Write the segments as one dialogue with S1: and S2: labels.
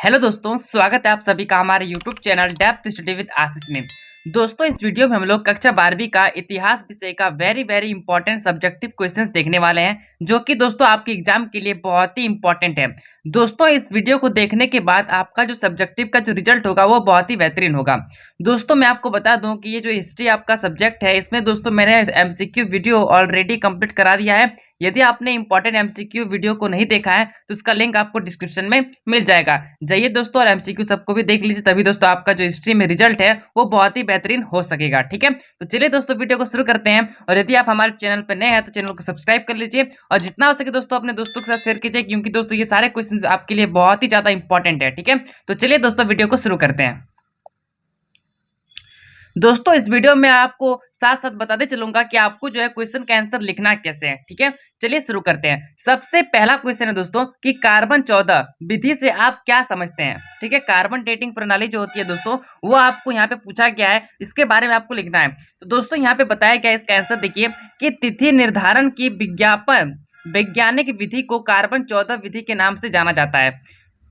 S1: Hello दोस्तों, स्वागत है आप सभी का हमारे YouTube channel depth study with Ashish में। दोस्तों, इस वीडियो में हम लोग कक्षा 12वीं का इतिहास विषय का वेरी इंपॉर्टेंट सब्जेक्टिव क्वेश्चंस देखने वाले हैं, जो कि दोस्तों आपके एग्जाम के लिए बहुत ही इंपॉर्टेंट है। दोस्तों, इस वीडियो को देखने के बाद आपका जो सब्जेक्टिव का जो रिजल्ट होगा वो बहुत ही बेहतरीन होगा। दोस्तों, मैं आपको बता दूं कि ये जो हिस्ट्री आपका सब्जेक्ट है, इसमें दोस्तों मैंने एमसीक्यू वीडियो ऑलरेडी कंप्लीट करा दिया है। यदि आपने इंपॉर्टेंट एमसीक्यू वीडियो को नहीं देखा है तो उसका लिंक आपको डिस्क्रिप्शन में मिल जाएगा। जाइए दोस्तों और एमसीक्यू सबको भी देख लीजिए, तभी दोस्तों आपका जो हिस्ट्री में रिजल्ट है वो बहुत ही बेहतरीन हो सकेगा। ठीक है, तो चलिए दोस्तों वीडियो को शुरू करते हैं। और यदि आप हमारे चैनल पर नए हैं तो चैनल को सब्सक्राइब कर लीजिए और जितना हो सके दोस्तों अपने दोस्तों के साथ शेयर कीजिए, क्योंकि दोस्तों ये सारे क्वेश्चन आपके लिए बहुत ही ज्यादा इंपॉर्टेंट है। ठीक है, तो चलिए दोस्तों वीडियो को शुरू करते हैं। दोस्तों, इस वीडियो में आपको साथ साथ बताते चलूंगा कि आपको जो है क्वेश्चन का आंसर लिखना कैसे है। ठीक है, चलिए शुरू करते हैं। सबसे पहला क्वेश्चन है दोस्तों कि कार्बन 14 विधि से आप क्या समझते हैं। ठीक है, कार्बन डेटिंग प्रणाली जो होती है दोस्तों, वो आपको यहाँ पे पूछा गया है, इसके बारे में आपको लिखना है। तो दोस्तों यहाँ पे बताया गया है, इसका आंसर देखिए कि तिथि निर्धारण की वैज्ञानिक विधि को कार्बन 14 विधि के नाम से जाना जाता है।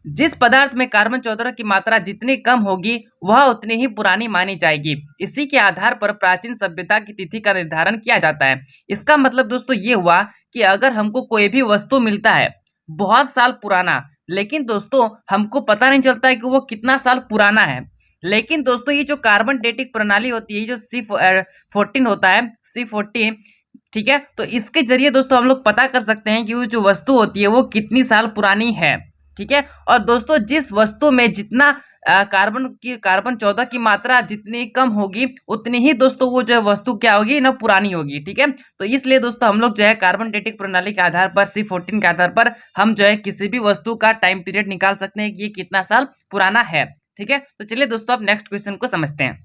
S1: जिस पदार्थ में कार्बन 14 की मात्रा जितनी कम होगी वह उतनी ही पुरानी मानी जाएगी। इसी के आधार पर प्राचीन सभ्यता की तिथि का निर्धारण किया जाता है। इसका मतलब दोस्तों ये हुआ कि अगर हमको कोई भी वस्तु मिलता है बहुत साल पुराना, लेकिन दोस्तों हमको पता नहीं चलता है कि वो कितना साल पुराना है, लेकिन दोस्तों ये जो कार्बन डेटिंग प्रणाली होती है, जो C14 होता है, C14, ठीक है, तो इसके जरिए दोस्तों हम लोग पता कर सकते हैं कि वो जो वस्तु होती है वो कितनी साल पुरानी है। ठीक है, और दोस्तों जिस वस्तु में जितना कार्बन 14 की मात्रा जितनी कम होगी उतनी ही दोस्तों वो जो है वस्तु क्या होगी ना, पुरानी होगी। ठीक है, तो इसलिए दोस्तों हम लोग जो है कार्बन डेटिंग प्रणाली के आधार पर C14 के आधार पर हम जो है किसी भी वस्तु का टाइम पीरियड निकाल सकते हैं कि ये कितना साल पुराना है। ठीक है, तो चलिए दोस्तों अब नेक्स्ट क्वेश्चन को समझते हैं।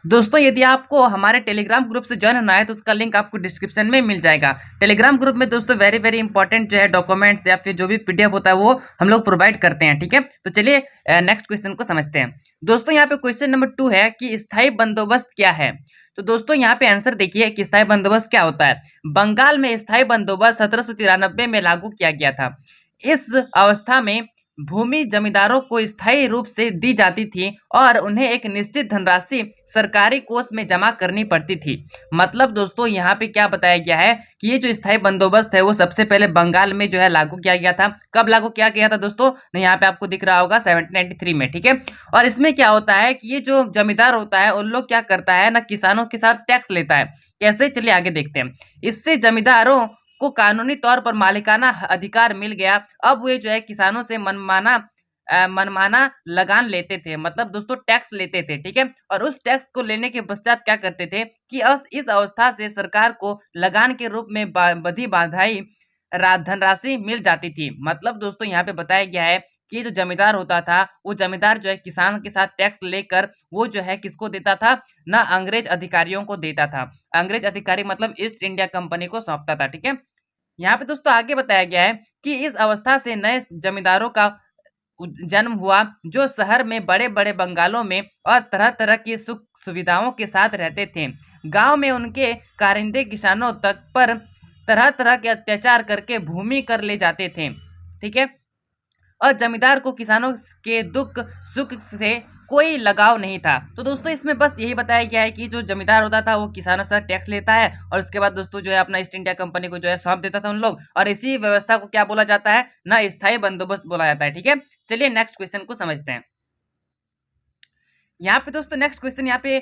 S1: दोस्तों, यदि आपको हमारे टेलीग्राम ग्रुप से ज्वाइन होना है तो उसका लिंक आपको डिस्क्रिप्शन में मिल जाएगा। टेलीग्राम ग्रुप में दोस्तों वेरी इंपॉर्टेंट जो है डॉक्यूमेंट्स या फिर जो भी पीडीएफ होता है वो हम लोग प्रोवाइड करते हैं। ठीक है, तो चलिए नेक्स्ट क्वेश्चन को समझते हैं। दोस्तों यहाँ पे क्वेश्चन नंबर 2 है कि स्थायी बंदोबस्त क्या है। तो दोस्तों यहाँ पे आंसर देखिए कि स्थायी बंदोबस्त क्या होता है। बंगाल में स्थायी बंदोबस्त 1793 में लागू किया गया था। इस अवस्था में भूमि जमींदारों को स्थायी रूप से दी जाती थी और उन्हें एक निश्चित धनराशि सरकारी कोष में जमा करनी पड़ती थी। मतलब दोस्तों यहाँ पे क्या बताया गया है कि ये जो स्थायी बंदोबस्त है वो सबसे पहले बंगाल में जो है लागू किया गया था। कब लागू किया गया था दोस्तों, यहाँ पे आपको दिख रहा होगा 1793 में। ठीक है, और इसमें क्या होता है कि ये जो जमींदार होता है उन लोग क्या करता है ना, किसानों के साथ टैक्स लेता है। कैसे, चलिए आगे देखते हैं। इससे जमींदारों को कानूनी तौर पर मालिकाना अधिकार मिल गया। अब वे जो है किसानों से मनमाना लगान लेते थे, मतलब दोस्तों टैक्स लेते थे। ठीक है, और उस टैक्स को लेने के पश्चात क्या करते थे कि इस अवस्था से सरकार को लगान के रूप में बधी बाधाई धनराशि मिल जाती थी। मतलब दोस्तों यहाँ पे बताया गया है कि जो जमींदार होता था वो जमींदार जो है किसान के साथ टैक्स लेकर वो जो है किसको देता था ना, अंग्रेज अधिकारियों को देता था। अंग्रेज अधिकारी मतलब ईस्ट इंडिया कंपनी को सौंपता था। ठीक है, यहाँ पे दोस्तों आगे बताया गया है कि इस अवस्था से नए जमींदारों का जन्म हुआ, जो शहर में बड़े बड़े बंगालों में और तरह तरह की सुख सुविधाओं के साथ रहते थे। गांव में उनके कारिंदे किसानों तक पर तरह तरह के अत्याचार करके भूमि कर ले जाते थे। ठीक है, और जमींदार को किसानों के दुख सुख से कोई लगाव नहीं था। तो दोस्तों इसमें बस यही बताया गया है कि जो जमींदार होता था वो किसानों से टैक्स लेता है और उसके बाद दोस्तों जो है अपना ईस्ट इंडिया कंपनी को जो है सौंप देता था उन लोग, और इसी व्यवस्था को क्या बोला जाता है ना, स्थायी बंदोबस्त बोला जाता है। ठीक है, चलिए नेक्स्ट क्वेश्चन को समझते हैं। यहाँ पे दोस्तों नेक्स्ट क्वेश्चन यहाँ पे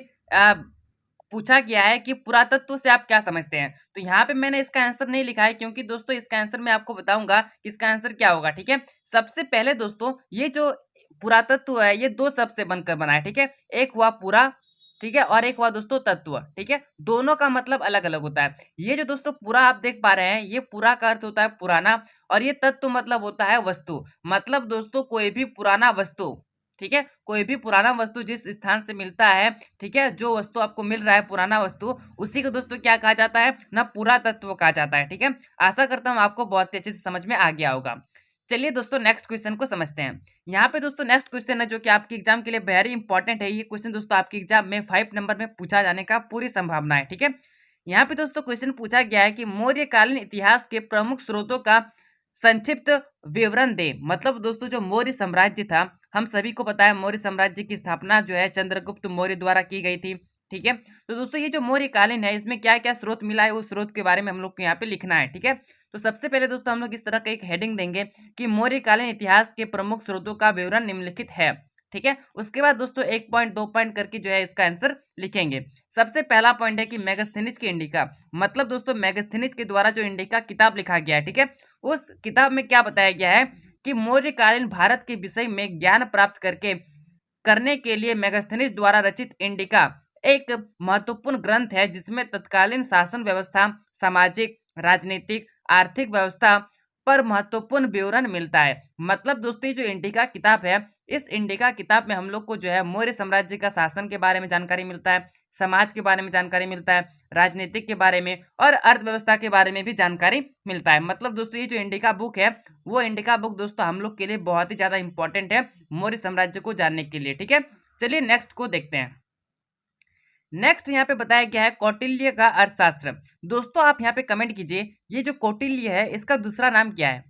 S1: पूछा गया है कि पुरातत्व से आप क्या समझते हैं। तो यहाँ पे मैंने इसका आंसर नहीं लिखा है, क्योंकि दोस्तों इसका आंसर मैं आपको बताऊंगा कि इसका आंसर क्या होगा। ठीक है, सबसे पहले दोस्तों ये जो पुरातत्व है ये दो शब्द से बनकर बना है। ठीक है, एक हुआ पुरा, ठीक है, और एक हुआ दोस्तों तत्व। ठीक है, दोनों का मतलब अलग अलग होता है। ये जो दोस्तों पूरा आप देख पा रहे हैं, ये पूरा का अर्थ होता है पुराना, और ये तत्व मतलब होता है वस्तु। मतलब दोस्तों कोई भी पुराना वस्तु, ठीक है, कोई भी पुराना वस्तु जिस स्थान से मिलता है, ठीक है, जो वस्तु आपको मिल रहा है पुराना वस्तु, उसी को दोस्तों क्या कहा जाता है ना, पुरातत्व कहा जाता है। ठीक है, आशा करता हूँ आपको बहुत ही अच्छे से समझ में आ गया होगा। चलिए दोस्तों नेक्स्ट क्वेश्चन को समझते हैं। यहाँ पे दोस्तों नेक्स्ट क्वेश्चन है जो कि आपके एग्जाम के लिए वेरी इंपॉर्टेंट है। ये क्वेश्चन दोस्तों आपके एग्जाम में 5 नंबर में पूछा जाने का पूरी संभावना है। ठीक है, यहाँ पे दोस्तों क्वेश्चन पूछा गया है कि मौर्यकालीन इतिहास के प्रमुख स्रोतों का संक्षिप्त विवरण दे। मतलब दोस्तों जो मौर्य साम्राज्य था, हम सभी को पता है मौर्य साम्राज्य की स्थापना जो है चंद्रगुप्त मौर्य द्वारा की गई थी। ठीक है, तो दोस्तों ये जो मौर्य कालीन है इसमें क्या क्या स्रोत मिला है, उस स्रोत के बारे में हम लोग को यहाँ पे लिखना है। ठीक है, तो सबसे पहले दोस्तों हम लोग इस तरह का एक हेडिंग देंगे कि मौर्यकालीन इतिहास के प्रमुख स्रोतों का विवरण निम्नलिखित है। ठीक है, उसके बाद दोस्तों 1 पॉइंट 2 पॉइंट करके जो है इसका आंसर लिखेंगे। सबसे पहला पॉइंट है कि मेगास्थनीज की इंडिका। मतलब दोस्तों मेगास्थनीज के द्वारा जो इंडिका किताब लिखा गया है, ठीक है, उस किताब में क्या बताया गया है कि मौर्यकालीन भारत के विषय में ज्ञान प्राप्त करने के लिए मेगास्थनीज द्वारा रचित इंडिका एक महत्वपूर्ण ग्रंथ है, जिसमें तत्कालीन शासन व्यवस्था, सामाजिक, राजनीतिक, आर्थिक व्यवस्था पर महत्वपूर्ण विवरण मिलता है। मतलब दोस्तों जो इंडिका किताब है, इस इंडिका किताब में हम लोग को जो है मौर्य साम्राज्य का शासन के बारे में जानकारी मिलता है, समाज के बारे में जानकारी मिलता है, राजनीतिक के बारे में और अर्थव्यवस्था के बारे में भी जानकारी मिलता है। मतलब दोस्तों ये जो इंडिका बुक है, वो इंडिका बुक दोस्तों हम लोग के लिए बहुत ही ज्यादा इंपॉर्टेंट है मौर्य साम्राज्य को जानने के लिए। ठीक है, चलिए नेक्स्ट को देखते हैं। नेक्स्ट यहाँ पे बताया गया है कौटिल्य का अर्थशास्त्र। दोस्तों आप यहाँ पे कमेंट कीजिए, ये जो कौटिल्य है इसका दूसरा नाम क्या है।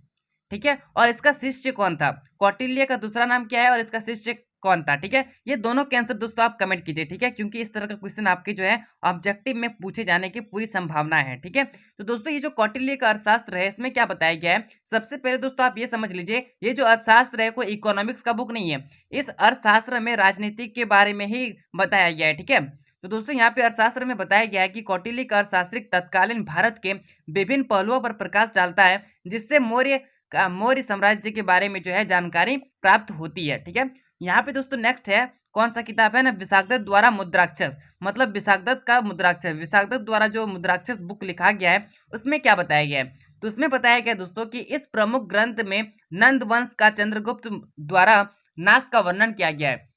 S1: ठीक है, और इसका शिष्य कौन था। कौटिल्य का दूसरा नाम क्या है और इसका शिष्य कौन था। ठीक है, ये दोनों के आंसर दोस्तों आप कमेंट कीजिए। ठीक है, क्योंकि इस तरह का क्वेश्चन आपके जो है ऑब्जेक्टिव में पूछे जाने की पूरी संभावना है। ठीक है, तो दोस्तों ये जो कौटिल्य का अर्थशास्त्र है इसमें क्या बताया गया है। सबसे पहले दोस्तों आप ये समझ लीजिए, ये जो अर्थशास्त्र है कोई इकोनॉमिक्स का बुक नहीं है। इस अर्थशास्त्र में राजनीति के बारे में ही बताया गया है। ठीक है, तो दोस्तों यहाँ पे अर्थशास्त्र में बताया गया है कि कौटिल्य का अर्थशास्त्रिक तत्कालीन भारत के विभिन्न पहलुओं पर प्रकाश डालता है, जिससे मौर्य साम्राज्य के बारे में जो है जानकारी प्राप्त होती है। ठीक है, यहाँ पे दोस्तों नेक्स्ट है कौन सा किताब है ना, विशाखदत्त द्वारा मुद्राक्षस। मतलब विशाखदत्त का मुद्राक्षस, विशाखदत्त द्वारा जो मुद्राक्षस बुक लिखा गया है उसमें क्या बताया गया है। तो उसमें बताया गया दोस्तों कि इस प्रमुख ग्रंथ में नंद वंश का चंद्रगुप्त द्वारा नाश का वर्णन किया गया है।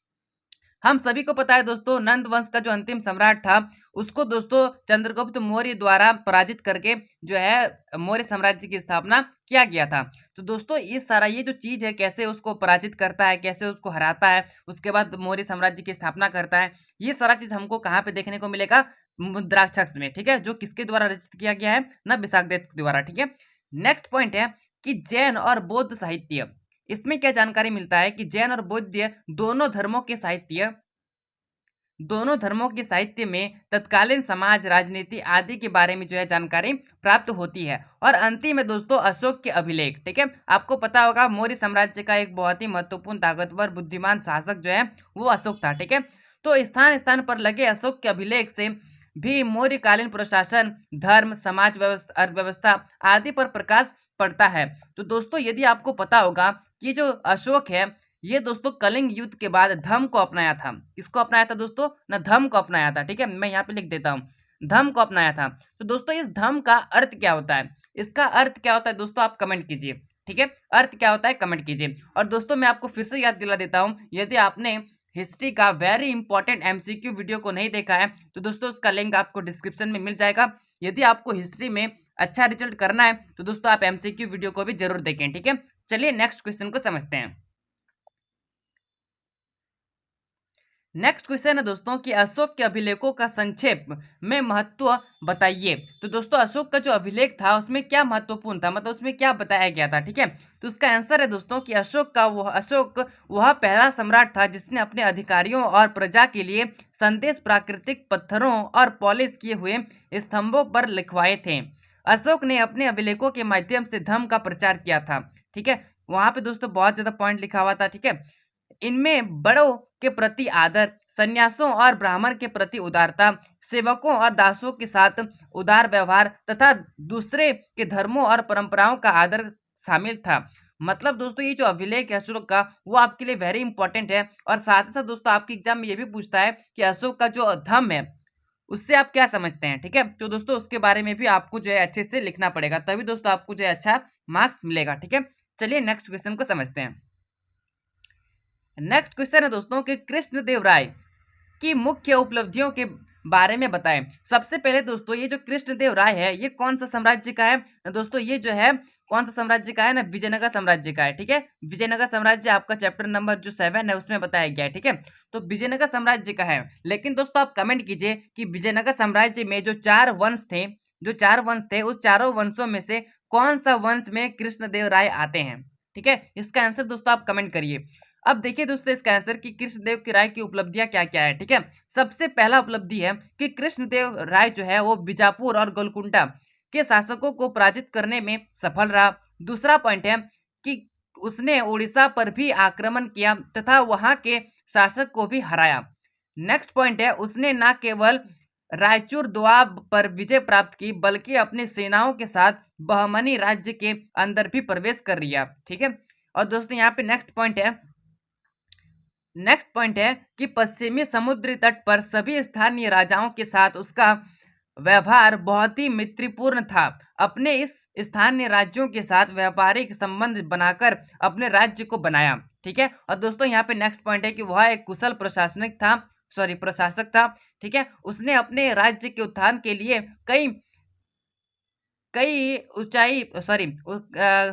S1: हम सभी को पता है दोस्तों नंद वंश का जो अंतिम सम्राट था उसको दोस्तों चंद्रगुप्त मौर्य द्वारा पराजित करके जो है मौर्य साम्राज्य की स्थापना किया गया था। तो दोस्तों इस सारा ये जो चीज है कैसे उसको पराजित करता है, कैसे उसको हराता है, उसके बाद मौर्य साम्राज्य की स्थापना करता है, ये सारा चीज हमको कहाँ पे देखने को मिलेगा, मुद्राक्षस में। ठीक है, जो किसके द्वारा रचित किया गया है ना, विशाखदत्त द्वारा। ठीक है, नेक्स्ट पॉइंट है कि जैन और बौद्ध साहित्य। इसमें क्या जानकारी मिलता है कि जैन और बौद्ध दोनों धर्मों के साहित्य में तत्कालीन समाज, राजनीति आदि के बारे में जो है जानकारी प्राप्त होती है। और अंतिम में दोस्तों अशोक के अभिलेख। ठीक है, आपको पता होगा मौर्य साम्राज्य का एक बहुत ही महत्वपूर्ण, ताकतवर, बुद्धिमान शासक जो है वो अशोक था। ठीक है, तो स्थान स्थान पर लगे अशोक के अभिलेख से भी मौर्यकालीन प्रशासन, धर्म, समाज व्यवस्था, अर्थव्यवस्था आदि पर प्रकाश पड़ता है। तो दोस्तों यदि आपको पता होगा कि जो अशोक है ये दोस्तों कलिंग युद्ध के बाद धम्म को अपनाया था। किसको अपनाया था दोस्तों ना, धम्म को अपनाया था। ठीक है, मैं यहाँ पे लिख देता हूँ, धम्म को अपनाया था। तो दोस्तों इस धम्म का अर्थ क्या होता है, इसका अर्थ क्या होता है दोस्तों आप कमेंट कीजिए। ठीक है, अर्थ क्या होता है कमेंट कीजिए। और दोस्तों मैं आपको फिर से याद दिला देता हूँ, यदि आपने हिस्ट्री का वेरी इंपॉर्टेंट एमसीक्यू वीडियो को नहीं देखा है तो दोस्तों उसका लिंक आपको डिस्क्रिप्शन में मिल जाएगा। यदि आपको हिस्ट्री में अच्छा रिजल्ट करना है तो दोस्तों आप एमसीक्यू वीडियो को भी जरूर देखें। ठीक है, चलिए नेक्स्ट क्वेश्चन को समझते हैं। नेक्स्ट क्वेश्चन है दोस्तों कि अशोक के अभिलेखों का संक्षेप में महत्व बताइए। तो दोस्तों अशोक का जो अभिलेख था उसमें क्या महत्वपूर्ण था, मतलब उसमें क्या बताया गया था। ठीक है, तो उसका आंसर है दोस्तों कि अशोक वह पहला सम्राट था जिसने अपने अधिकारियों और प्रजा के लिए संदेश प्राकृतिक पत्थरों और पॉलिश किए हुए स्तंभों पर लिखवाए थे। अशोक ने अपने अभिलेखों के माध्यम से धर्म का प्रचार किया था। ठीक है, वहां पे दोस्तों बहुत ज्यादा पॉइंट लिखा हुआ था। ठीक है, इनमें बड़ों के प्रति आदर, सन्यासों और ब्राह्मण के प्रति उदारता, सेवकों और दासों के साथ उदार व्यवहार तथा दूसरे के धर्मों और परंपराओं का आदर शामिल था। मतलब दोस्तों ये जो अभिलेख है अशोक का वो आपके लिए वेरी इंपॉर्टेंट है। और साथ ही साथ दोस्तों आपके एग्जाम में ये भी पूछता है कि अशोक का जो धम्म है उससे आप क्या समझते हैं। ठीक है, तो दोस्तों उसके बारे में भी आपको जो है अच्छे से लिखना पड़ेगा, तभी दोस्तों आपको जो है अच्छा मार्क्स मिलेगा। ठीक है, चलिए नेक्स्ट क्वेश्चन को समझते हैं। नेक्स्ट क्वेश्चन है दोस्तों कि कृष्णदेव राय की मुख्य उपलब्धियों के बारे में बताएं। सबसे पहले दोस्तों ये जो कृष्णदेव राय है ये कौन सा साम्राज्य का है दोस्तों, ये जो है कौन सा साम्राज्य का है ना, विजयनगर साम्राज्य का है। ठीक है, विजयनगर साम्राज्य आपका चैप्टर नंबर जो 7 है उसमें बताया गया है। ठीक है, तो विजयनगर साम्राज्य का है। लेकिन दोस्तों आप कमेंट कीजिए कि विजयनगर साम्राज्य में जो चार वंश थे उस चारों वंशों में से कौन सा वंश में कृष्णदेव राय आते हैं? ठीक है, इसका आंसर दोस्तों आप कमेंट करिए। अब देखिए दोस्तों इसका आंसर कि कृष्णदेव की राय की उपलब्धियां क्या क्या है। ठीक है, सबसे पहला उपलब्धि है कि कृष्णदेव राय जो है वो बीजापुर और गोलकुंडा के शासकों को पराजित करने में सफल रहा। दूसरा पॉइंट है कि उसने उड़ीसा पर भी आक्रमण किया तथा वहां के शासक को भी हराया। नेक्स्ट पॉइंट है उसने न केवल रायचूर दोआब पर विजय प्राप्त की बल्कि अपनी सेनाओं के साथ बहमनी राज्य के अंदर भी प्रवेश कर लिया। ठीक है, और दोस्तों यहाँ पे नेक्स्ट पॉइंट है कि पश्चिमी समुद्री तट पर सभी स्थानीय राजाओं के साथ उसका व्यवहार बहुत ही मैत्रीपूर्ण था। अपने इस स्थानीय राज्यों के साथ व्यापारिक संबंध बनाकर अपने राज्य को बनाया। ठीक है, और दोस्तों यहाँ पे नेक्स्ट पॉइंट है कि वह एक कुशल प्रशासक था। ठीक है, उसने अपने राज्य के उत्थान के लिए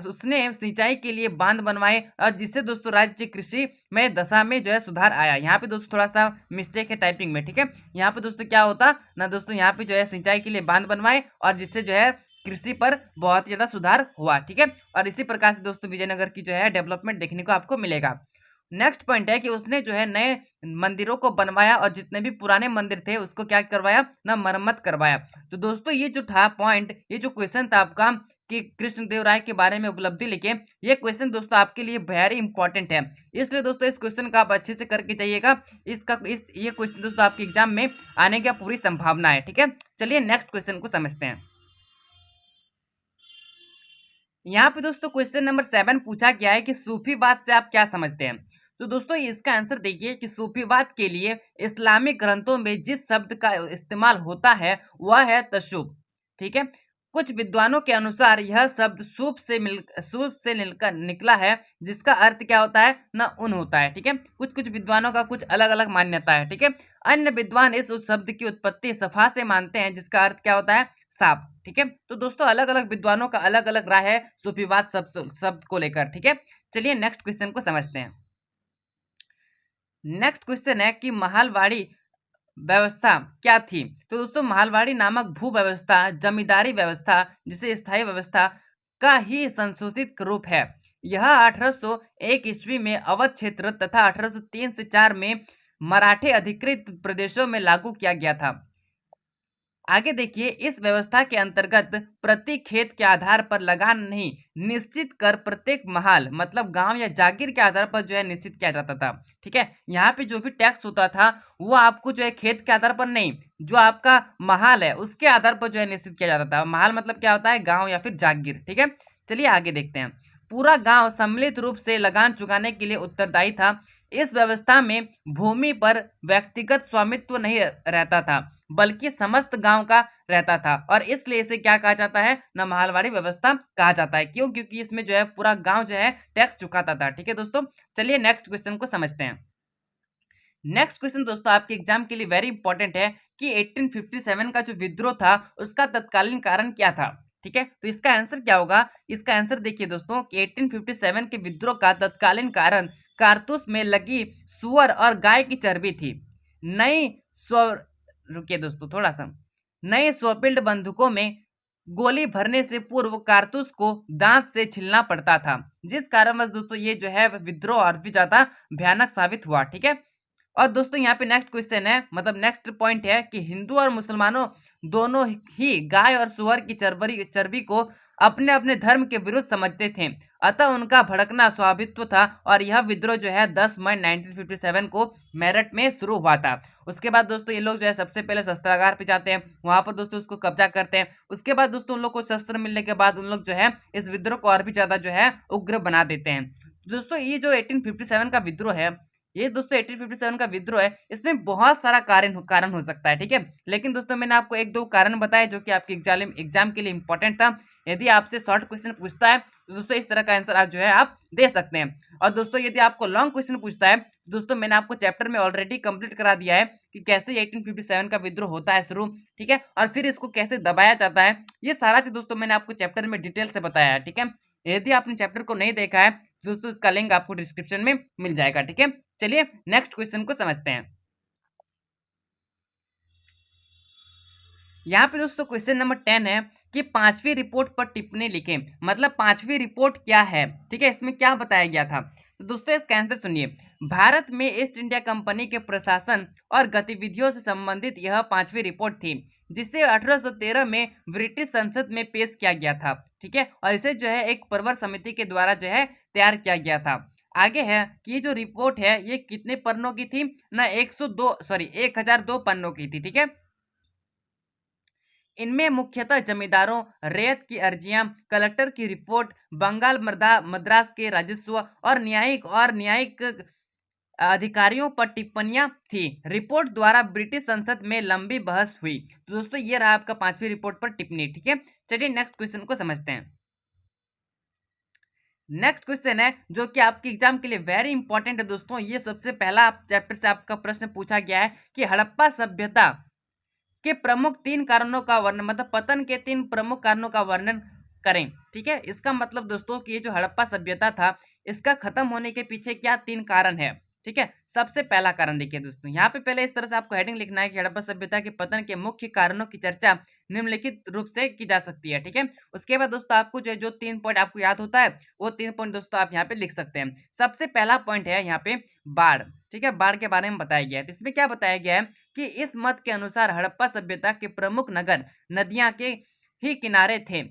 S1: उसने सिंचाई के लिए बांध बनवाए और जिससे दोस्तों राज्य कृषि में दशा में जो है सुधार आया। यहाँ पे दोस्तों थोड़ा सा मिस्टेक है टाइपिंग में। ठीक है, यहाँ पे दोस्तों क्या होता ना दोस्तों, यहाँ पे जो है सिंचाई के लिए बांध बनवाए और जिससे जो है कृषि पर बहुत ही ज्यादा सुधार हुआ। ठीक है, और इसी प्रकार से दोस्तों विजयनगर की जो है डेवलपमेंट देखने को आपको मिलेगा। नेक्स्ट पॉइंट है कि उसने जो है नए मंदिरों को बनवाया और जितने भी पुराने मंदिर थे उसको क्या करवाया ना मरम्मत करवाया। तो दोस्तों ये जो था पॉइंट, ये जो क्वेश्चन था आपका कि कृष्णदेव राय के बारे में उपलब्धि लिखे, ये क्वेश्चन दोस्तों आपके लिए वेरी इंपॉर्टेंट है। इसलिए दोस्तों इस क्वेश्चन का आप अच्छे से करके जाइएगा। ये क्वेश्चन दोस्तों आपके एग्जाम में आने की पूरी संभावना है। ठीक है, चलिए नेक्स्ट क्वेश्चन को समझते हैं। यहाँ पे दोस्तों क्वेश्चन नंबर 7 पूछा गया है कि सूफीवाद से आप क्या समझते हैं। तो दोस्तों इसका आंसर देखिए कि सूफीवाद के लिए इस्लामिक ग्रंथों में जिस शब्द का इस्तेमाल होता है वह है तशुब। ठीक है, कुछ विद्वानों के अनुसार यह शब्द सूफ से निकला है जिसका अर्थ क्या होता है ना ऊन होता है। ठीक है, कुछ विद्वानों का कुछ अलग अलग मान्यता है। ठीक है, अन्य विद्वान इस शब्द की उत्पत्ति सफा से मानते हैं जिसका अर्थ क्या होता है साफ। ठीक है, तो दोस्तों अलग अलग विद्वानों का अलग अलग राय है सूफीवाद शब्द को लेकर। ठीक है, चलिए नेक्स्ट क्वेश्चन को समझते हैं। नेक्स्ट क्वेश्चन है कि महालवाड़ी व्यवस्था क्या थी। तो दोस्तों महालवाड़ी नामक भू व्यवस्था जमींदारी व्यवस्था जिसे स्थायी व्यवस्था का ही संशोधित रूप है। यह 1801 ईस्वी में अवध क्षेत्र तथा 1803 से 4 में मराठे अधिकृत प्रदेशों में लागू किया गया था। आगे देखिए, इस व्यवस्था के अंतर्गत प्रति खेत के आधार पर लगान नहीं निश्चित कर प्रत्येक महाल मतलब गांव या जागीर के आधार पर जो है निश्चित किया जाता था। ठीक है, यहाँ पे जो भी टैक्स होता था वो आपको जो है खेत के आधार पर नहीं, जो आपका महाल है उसके आधार पर जो है निश्चित किया जाता था। महाल मतलब क्या होता है गाँव या फिर जागीर। ठीक है, चलिए आगे देखते हैं। पूरा गाँव सम्मिलित रूप से लगान चुकाने के लिए उत्तरदायी था। इस व्यवस्था में भूमि पर व्यक्तिगत स्वामित्व नहीं रहता था बल्कि समस्त गांव का रहता था और इसलिए इसे क्या कहा जाता है ना महालवाड़ी व्यवस्था कहा जाता है। क्यों? क्योंकि इसमें जो है पूरा गांव जो है टैक्स चुकाता था। ठीक है दोस्तों, चलिए नेक्स्ट क्वेश्चन को समझते हैं। नेक्स्ट क्वेश्चन दोस्तों आपके एग्जाम के लिए वेरी इंपॉर्टेंट है कि 1857 का जो विद्रोह था उसका तत्कालीन कारण क्या था। ठीक है, तो इसका आंसर क्या होगा। इसका आंसर देखिए दोस्तों कि 1857 के विद्रोह का तत्कालीन कारण कारतूस में लगी सुअर और गाय की चर्बी थी। नई स्व रुकिए दोस्तों थोड़ा सा, नए स्वपिल्ड बंदूकों में गोली भरने से पूर्व कारतूस को दांत से छिलना पड़ता था जिस कारणवश दोस्तों ये जो है विद्रोह और भी ज्यादा भयानक साबित हुआ। ठीक है, और दोस्तों यहाँ पे नेक्स्ट क्वेश्चन है मतलब नेक्स्ट पॉइंट है कि हिंदू और मुसलमानों दोनों ही गाय और सुअर की चर्बी को अपने अपने धर्म के विरुद्ध समझते थे, अतः उनका भड़कना स्वाभाविक था और यह विद्रोह जो है 10 मई 1957 को मेरठ में शुरू हुआ था। उसके बाद दोस्तों ये लोग जो है सबसे पहले शस्त्रागार पे जाते हैं, वहां पर दोस्तों उसको कब्जा करते हैं। उसके बाद दोस्तों उन लोग को शस्त्र मिलने के बाद उन लोग जो है इस विद्रोह को और भी ज्यादा जो है उग्र बना देते हैं। दोस्तों ये जो 1857 का विद्रोह है, ये दोस्तों 1857 का विद्रोह है, इसमें बहुत सारा कारण हो सकता है। ठीक है, लेकिन दोस्तों मैंने आपको एक दो कारण बताए जो कि आपके एग्जाम के लिए इंपॉर्टेंट था। यदि आपसे शॉर्ट क्वेश्चन पूछता है तो दोस्तों इस तरह का आंसर आप जो है आप दे सकते हैं। और दोस्तों यदि आपको लॉन्ग क्वेश्चन पूछता है दोस्तों मैंने आपको चैप्टर में ऑलरेडी कंप्लीट करा दिया है कि कैसे 1857 का विद्रोह होता है शुरू। ठीक है, और फिर इसको कैसे दबाया जाता है, ये सारा चीज दोस्तों मैंने आपको चैप्टर में डिटेल से बताया है। ठीक है, यदि आपने चैप्टर को नहीं देखा है दोस्तों इसका लिंक आपको डिस्क्रिप्शन में मिल जाएगा। ठीक है, चलिए नेक्स्ट क्वेश्चन को समझते हैं। यहाँ पे दोस्तों क्वेश्चन नंबर 10 है कि पांचवी रिपोर्ट पर टिप्पणी लिखें। मतलब पांचवी रिपोर्ट क्या है, ठीक है, इसमें क्या बताया गया था। तो दोस्तों इसका आंसर सुनिए। भारत में ईस्ट इंडिया कंपनी के प्रशासन और गतिविधियों से संबंधित यह पांचवी रिपोर्ट थी, जिसे 1813 में ब्रिटिश संसद में पेश किया गया था, ठीक है, और इसे जो है एक प्रवर समिति के द्वारा जो है तैयार किया गया था। आगे है कि ये जो रिपोर्ट है ये कितने पन्नों की थी ना, 1002 पन्नों की थी, ठीक है। इनमें मुख्यतः जमींदारों, रैयत की अर्जियां, कलेक्टर की रिपोर्ट, बंगाल मद्रास के राजस्व और न्यायिक अधिकारियों पर टिप्पणियां थी। रिपोर्ट द्वारा ब्रिटिश संसद में लंबी बहस हुई। तो दोस्तों ये रहा आपका पांचवी रिपोर्ट पर टिप्पणी, ठीक है। चलिए नेक्स्ट क्वेश्चन को समझते हैं। नेक्स्ट क्वेश्चन है जो कि आपके एग्जाम के लिए वेरी इंपॉर्टेंट है दोस्तों। ये सबसे पहला आप चैप्टर से आपका प्रश्न पूछा गया है कि हड़प्पा सभ्यता के प्रमुख 3 कारणों का वर्णन, मतलब पतन के 3 प्रमुख कारणों का वर्णन करें, ठीक है। इसका मतलब दोस्तों कि ये जो हड़प्पा सभ्यता था इसका खत्म होने के पीछे क्या 3 कारण है, ठीक है। सबसे पहला कारण देखिए दोस्तों, यहाँ पे पहले इस तरह से आपको हेडिंग लिखना है कि हड़प्पा सभ्यता के पतन के मुख्य कारणों की चर्चा निम्नलिखित रूप से की जा सकती है, ठीक है। उसके बाद दोस्तों आपको जो 3 पॉइंट आपको याद होता है वो 3 पॉइंट दोस्तों आप यहाँ पे लिख सकते हैं। सबसे पहला पॉइंट है यहाँ पे बाढ़, ठीक है, बाढ़ के बारे में बताया गया है। तो इसमें क्या बताया गया है कि इस मत के अनुसार हड़प्पा सभ्यता के प्रमुख नगर नदियां के ही किनारे थे,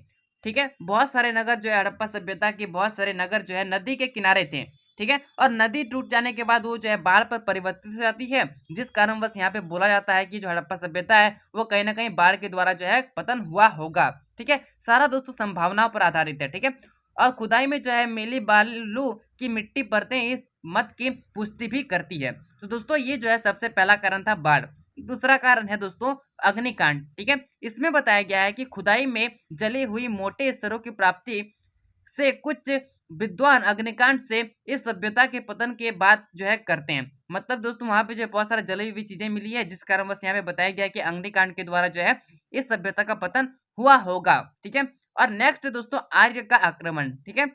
S1: ठीक है। बहुत सारे नगर जो है हड़प्पा सभ्यता के बहुत सारे नगर जो है नदी के किनारे थे, ठीक है। और नदी टूट जाने के बाद वो जो है बाढ़ पर परिवर्तित हो जाती है, जिस कारण बस यहाँ पे बोला जाता है कि जो हड़प्पा सभ्यता है वो कहीं ना कहीं बाढ़ के द्वारा जो है पतन हुआ होगा, ठीक है। सारा दोस्तों संभावनाओं पर आधारित है, ठीक है। और खुदाई में जो है मेली बालू की मिट्टी परतें इस मत की पुष्टि भी करती है। तो दोस्तों ये जो है सबसे पहला कारण था बाढ़। दूसरा कारण है दोस्तों अग्निकांड, ठीक है। इसमें बताया गया है कि खुदाई में जली हुई मोटे स्तरों की प्राप्ति से कुछ विद्वान अग्निकांड से इस सभ्यता के पतन के बाद जो है करते हैं। मतलब दोस्तों वहां पे जो है बहुत सारा जली हुई चीजें मिली है, जिस कारण बस यहाँ पे बताया गया है कि अग्निकांड के द्वारा जो है इस सभ्यता का पतन हुआ होगा, ठीक है। और नेक्स्ट दोस्तों आर्य का आक्रमण, ठीक है।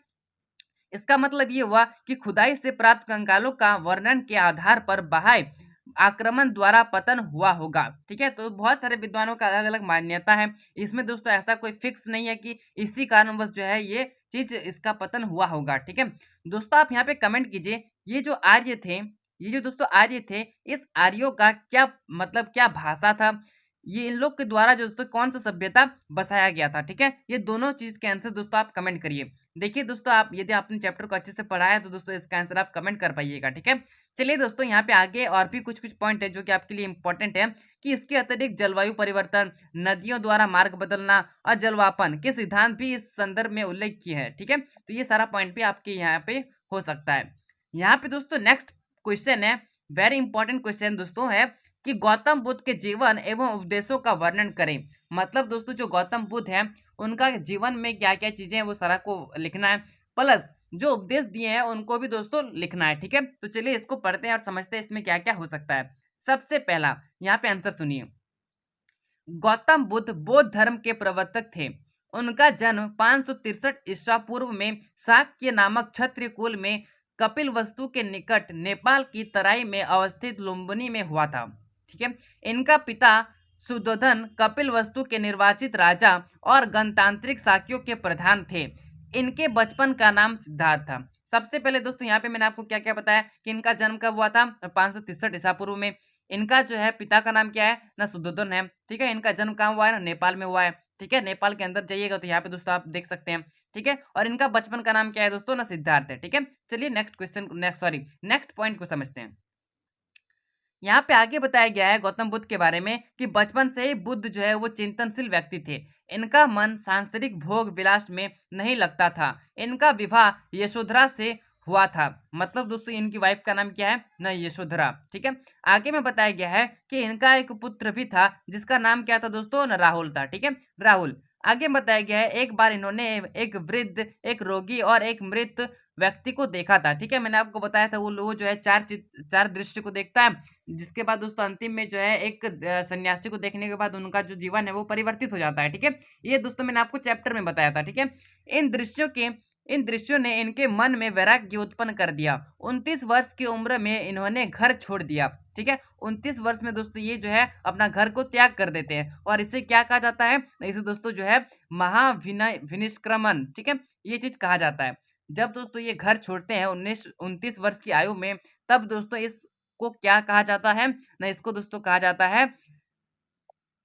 S1: इसका मतलब ये हुआ कि खुदाई से प्राप्त कंकालों का वर्णन के आधार पर बाह्य आक्रमण द्वारा पतन हुआ होगा, ठीक है। तो बहुत सारे विद्वानों का अलग अलग मान्यता है, इसमें दोस्तों ऐसा कोई फिक्स नहीं है कि इसी कारणवश जो है ये चीज इसका पतन हुआ होगा, ठीक है। दोस्तों आप यहाँ पे कमेंट कीजिए, ये जो आर्य थे, ये जो दोस्तों आर्य थे, इस आर्यों का क्या मतलब क्या भाषा था, ये इन लोग के द्वारा जो दोस्तों कौन सा सभ्यता बसाया गया था, ठीक है। ये दोनों चीज के आंसर दोस्तों आप कमेंट करिए। देखिए दोस्तों आप यदि आपने चैप्टर को अच्छे से पढ़ा है तो दोस्तों इसका आंसर आप कमेंट कर पाइएगा, ठीक है। चलिए दोस्तों यहाँ पे आगे और भी कुछ कुछ पॉइंट है जो कि आपके लिए इंपॉर्टेंट है कि इसके अतिरिक्त जलवायु परिवर्तन, नदियों द्वारा मार्ग बदलना और जलवापन के सिद्धांत भी इस संदर्भ में उल्लेख किए हैं, ठीक है। तो ये सारा पॉइंट भी आपके यहाँ पे हो सकता है। यहाँ पे दोस्तों नेक्स्ट क्वेश्चन है, वेरी इंपॉर्टेंट क्वेश्चन दोस्तों है कि गौतम बुद्ध के जीवन एवं उपदेशों का वर्णन करें। मतलब दोस्तों जो गौतम बुद्ध है उनका जीवन में क्या क्या चीजें हैं वो सारा को लिखना है, प्लस जो उपदेश दिए हैं उनको भी दोस्तों लिखना है, ठीक है। तो चलिए इसको पढ़ते हैं और समझते हैं इसमें क्या क्या हो सकता है। सबसे पहला यहाँ पे आंसर सुनिए, गौतम बुद्ध बौद्ध धर्म के प्रवर्तक थे। उनका जन्म 563 ईसा पूर्व में शाक्य नामक क्षत्रिय कुल में कपिल वस्तु के निकट नेपाल की तराई में अवस्थित लुम्बिनी में हुआ था, ठीक है। इनका पिता सुद्धोधन कपिल वस्तु के निर्वाचित राजा और गणतांत्रिक शाक्यों के प्रधान थे। इनके बचपन का नाम सिद्धार्थ था। सबसे पहले दोस्तों यहाँ पे मैंने आपको क्या क्या बताया कि इनका जन्म कब हुआ था, 563 ईसा पूर्व में। इनका जो है पिता का नाम क्या है ना, शुद्धोधन है, ठीक है। इनका जन्म कहाँ हुआ है ना, नेपाल में हुआ है, ठीक है। नेपाल के अंदर जाइएगा तो यहाँ पे दोस्तों आप देख सकते हैं, ठीक है। और इनका बचपन का नाम क्या है दोस्तों ना, सिद्धार्थ है, ठीक है। चलिए नेक्स्ट पॉइंट को समझते हैं। यहाँ पे आगे बताया गया है गौतम बुद्ध के बारे में कि बचपन से ही बुद्ध जो है वो चिंतनशील व्यक्ति थे। इनका मन सांसारिक भोग विलास में नहीं लगता था। इनका विवाह यशोधरा से हुआ था। मतलब दोस्तों इनकी वाइफ का नाम क्या है ना, यशोधरा, ठीक है। आगे में बताया गया है कि इनका एक पुत्र भी था जिसका नाम क्या था दोस्तों ना, राहुल था, ठीक है, राहुल। आगे बताया गया है एक बार इन्होंने एक वृद्ध, एक रोगी और एक मृत व्यक्ति को देखा था, ठीक है। मैंने आपको बताया था वो जो है चार दृश्य को देखता है, जिसके बाद दोस्तों अंतिम में जो है एक सन्यासी को देखने के बाद उनका जो जीवन है वो परिवर्तित हो जाता है, ठीक है। ये दोस्तों मैंने आपको चैप्टर में बताया था, ठीक है। इन दृश्यों के इन दृश्यों ने इनके मन में वैराग्य उत्पन्न कर दिया। 29 वर्ष की उम्र में इन्होंने घर छोड़ दिया। ठीक है, 29 वर्ष में दोस्तों ये जो है अपना घर को त्याग कर देते हैं और इसे क्या कहा जाता है, इसे दोस्तों जो है महाविनय विनिष्क्रमण, ठीक है, ये चीज कहा जाता है। जब दोस्तों ये घर छोड़ते हैं 29 वर्ष की आयु में, तब दोस्तों इसको क्या कहा जाता है ना, इसको दोस्तों कहा जाता है,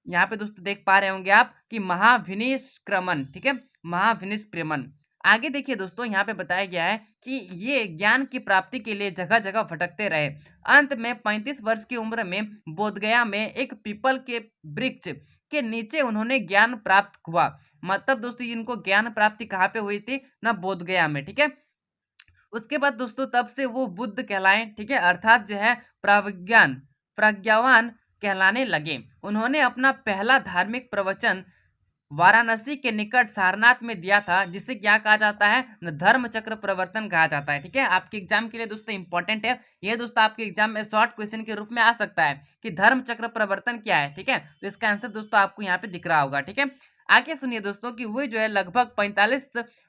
S1: यहाँ पे दोस्तों देख पा रहे होंगे आप कि महाविनिष्क्रमण। ठीक है, महाविनिष्क्रमण। आगे देखिए दोस्तों, यहाँ पे बताया गया है कि ये ज्ञान की प्राप्ति के लिए जगह जगह भटकते रहे। अंत में 35 वर्ष की उम्र में बोधगया में एक पीपल के वृक्ष के नीचे उन्होंने ज्ञान प्राप्त हुआ। मतलब दोस्तों इनको ज्ञान प्राप्ति कहाँ पे हुई थी ना, बोधगया में। ठीक है, उसके बाद दोस्तों तब से वो बुद्ध कहलाए। ठीक है, अर्थात जो है प्रज्ञावान कहलाने लगे। उन्होंने अपना पहला धार्मिक प्रवचन वाराणसी के निकट सारनाथ में दिया था, जिसे क्या कहा जाता है, धर्म चक्र प्रवर्तन कहा जाता है। ठीक है, आपके एग्जाम के लिए दोस्तों इंपॉर्टेंट है ये दोस्तों, आपके एग्जाम में शॉर्ट क्वेश्चन के रूप में आ सकता है कि धर्म चक्र प्रवर्तन क्या है। ठीक है, तो इसका आंसर दोस्तों आपको यहाँ पे दिख रहा होगा। ठीक है, आगे सुनिए दोस्तों कि वे जो है लगभग 45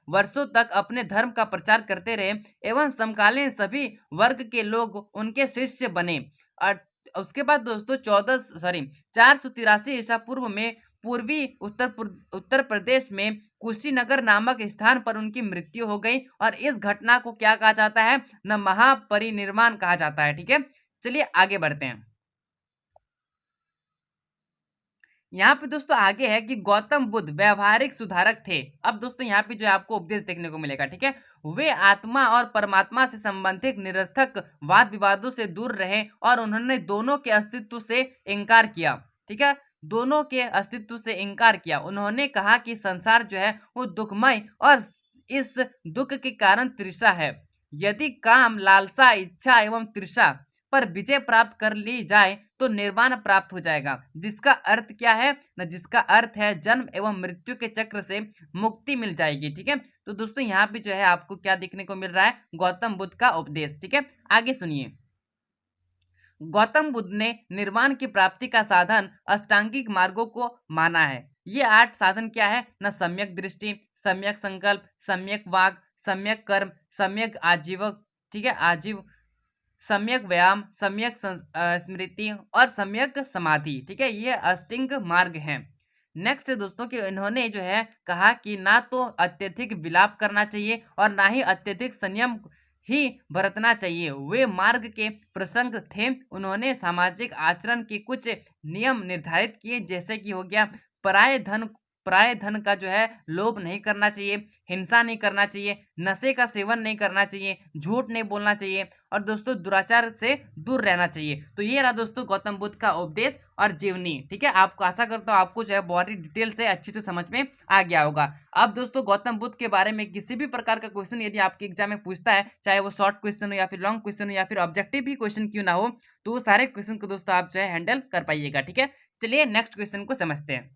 S1: वर्षों तक अपने धर्म का प्रचार करते रहे एवं समकालीन सभी वर्ग के लोग उनके शिष्य बने। और उसके बाद दोस्तों 483 ईसा पूर्व में पूर्वी उत्तर प्रदेश में कुशीनगर नामक स्थान पर उनकी मृत्यु हो गई और इस घटना को क्या कहा जाता है न, महापरिनिर्वाण कहा जाता है। ठीक है, चलिए आगे बढ़ते हैं। यहाँ पे दोस्तों आगे है कि गौतम बुद्ध व्यवहारिक सुधारक थे। अब दोस्तों यहाँ पे जो है आपको उपदेश देखने को मिलेगा। ठीक है, वे आत्मा और परमात्मा से संबंधित निरर्थक वाद विवादों से दूर रहे और उन्होंने दोनों के अस्तित्व से इनकार किया। ठीक है, दोनों के अस्तित्व से इनकार किया। उन्होंने कहा कि संसार जो है वो दुखमय और इस दुख के कारण तृषा है। यदि काम, लालसा, इच्छा एवं तृषा पर विजय प्राप्त कर ली जाए तो निर्वाण प्राप्त हो जाएगा, जिसका अर्थ क्या है ना, जिसका अर्थ है जन्म एवं मृत्यु के चक्र से मुक्ति मिल जाएगी। ठीक है, तो दोस्तों यहाँ पे जो है आपको क्या देखने को मिल रहा है, गौतम बुद्ध का उपदेश। ठीक है, आगे सुनिए। गौतम बुद्ध ने निर्वाण की प्राप्ति का साधन अष्टांगिक मार्गों को माना है। ये 8 साधन क्या है ना, सम्यक दृष्टि, सम्यक संकल्प, सम्यक वाक, सम्यक कर्म, सम्यक आजीवक, ठीक है, आजीव, सम्यक व्यायाम, सम्यक स्मृति और सम्यक समाधि। ठीक है, ये अष्टांग मार्ग हैं। नेक्स्ट दोस्तों कि इन्होंने जो है कहा कि ना तो अत्यधिक विलाप करना चाहिए और ना ही अत्यधिक संयम ही बरतना चाहिए। वे मार्ग के प्रसंग थे। उन्होंने सामाजिक आचरण के कुछ नियम निर्धारित किए, जैसे कि हो गया पराये धन का जो है लोभ नहीं करना चाहिए, हिंसा नहीं करना चाहिए, नशे का सेवन नहीं करना चाहिए, झूठ नहीं बोलना चाहिए और दोस्तों दुराचार से दूर रहना चाहिए। तो ये रहा दोस्तों गौतम बुद्ध का उपदेश और जीवनी। ठीक है, आपको आशा करता हूँ आपको जो है बहुत ही डिटेल से अच्छे से समझ में आ गया होगा। अब दोस्तों गौतम बुद्ध के बारे में किसी भी प्रकार का क्वेश्चन यदि आपके एग्जाम में पूछता है, चाहे वो शॉर्ट क्वेश्चन हो या फिर लॉन्ग क्वेश्चन हो या फिर ऑब्जेक्टिव भी क्वेश्चन क्यों ना हो, तो वो सारे क्वेश्चन को दोस्तों आप जो है हैंडल कर पाइएगा। ठीक है, चलिए नेक्स्ट क्वेश्चन को समझते हैं।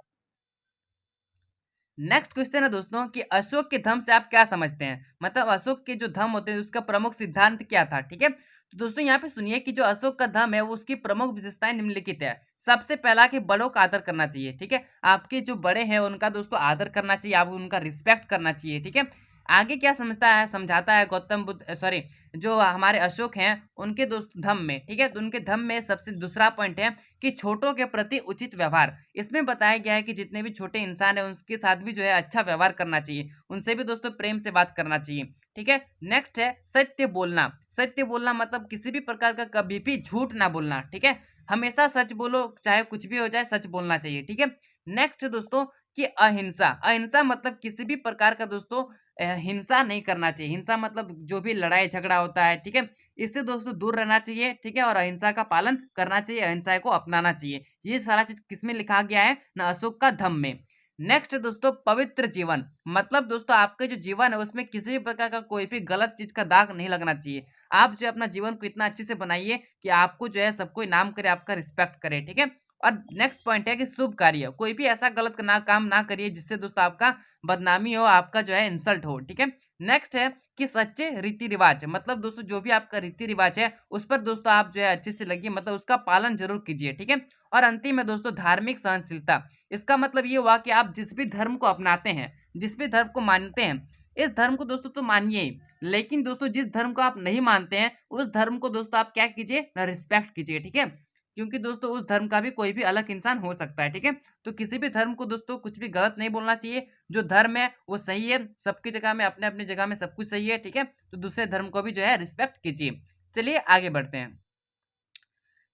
S1: नेक्स्ट क्वेश्चन है दोस्तों कि अशोक के धम्म से आप क्या समझते हैं, मतलब अशोक के जो धम्म होते हैं उसका प्रमुख सिद्धांत क्या था। ठीक है, तो दोस्तों यहाँ पे सुनिए कि जो अशोक का धम्म है वो उसकी प्रमुख विशेषताएं निम्नलिखित है। सबसे पहला कि बड़ों का आदर करना चाहिए। ठीक है, आपके जो बड़े हैं उनका दोस्तों आदर करना चाहिए, आप उनका रिस्पेक्ट करना चाहिए। ठीक है, आगे क्या समझाता है गौतम बुद्ध, सॉरी, जो हमारे अशोक हैं उनके दोस्त धम्म में। ठीक है, तो उनके धम्म में सबसे दूसरा पॉइंट है कि छोटों के प्रति उचित व्यवहार। इसमें बताया गया है कि जितने भी छोटे इंसान है उनके साथ भी जो है अच्छा व्यवहार करना चाहिए, उनसे भी दोस्तों प्रेम से बात करना चाहिए। ठीक है, नेक्स्ट है सत्य बोलना। सत्य बोलना मतलब किसी भी प्रकार का कभी भी झूठ ना बोलना। ठीक है, हमेशा सच बोलो, चाहे कुछ भी हो जाए सच बोलना चाहिए। ठीक है, नेक्स्ट है दोस्तों कि अहिंसा। अहिंसा मतलब किसी भी प्रकार का दोस्तों हिंसा नहीं करना चाहिए। हिंसा मतलब जो भी लड़ाई झगड़ा होता है, ठीक है, इससे दोस्तों दूर रहना चाहिए। ठीक है, और अहिंसा का पालन करना चाहिए, अहिंसा को अपनाना चाहिए। ये सारा चीज किसमें लिखा गया है ना, अशोक का धम्म में। नेक्स्ट है दोस्तों पवित्र जीवन। मतलब दोस्तों आपका जो जीवन है उसमें किसी भी प्रकार का कोई भी गलत चीज का दाग नहीं लगना चाहिए। आप जो अपना जीवन को इतना अच्छे से बनाइए कि आपको जो है सबको इनाम करे, आपका रिस्पेक्ट करे। ठीक है, और नेक्स्ट पॉइंट है कि शुभ कार्य, कोई भी ऐसा गलत काम ना करिए जिससे दोस्तों आपका बदनामी हो, आपका जो है इंसल्ट हो। ठीक है, नेक्स्ट है कि सच्चे रीति रिवाज। मतलब दोस्तों जो भी आपका रीति रिवाज है उस पर दोस्तों आप जो है अच्छे से लगिए, मतलब उसका पालन जरूर कीजिए। ठीक है, और अंतिम है दोस्तों धार्मिक सहनशीलता। इसका मतलब ये हुआ कि आप जिस भी धर्म को अपनाते हैं, जिस भी धर्म को मानते हैं, इस धर्म को दोस्तों तो मानिए, लेकिन दोस्तों जिस धर्म को आप नहीं मानते हैं उस धर्म को दोस्तों आप क्या कीजिए ना, रिस्पेक्ट कीजिए, ठीक है। क्योंकि दोस्तों उस धर्म का भी कोई भी अलग इंसान हो सकता है, ठीक है। तो किसी भी धर्म को दोस्तों कुछ भी गलत नहीं बोलना चाहिए। जो धर्म है वो सही है, सबकी जगह में अपने अपनी जगह में सब कुछ सही है, ठीक है। तो दूसरे धर्म को भी जो है रिस्पेक्ट कीजिए। चलिए आगे बढ़ते हैं।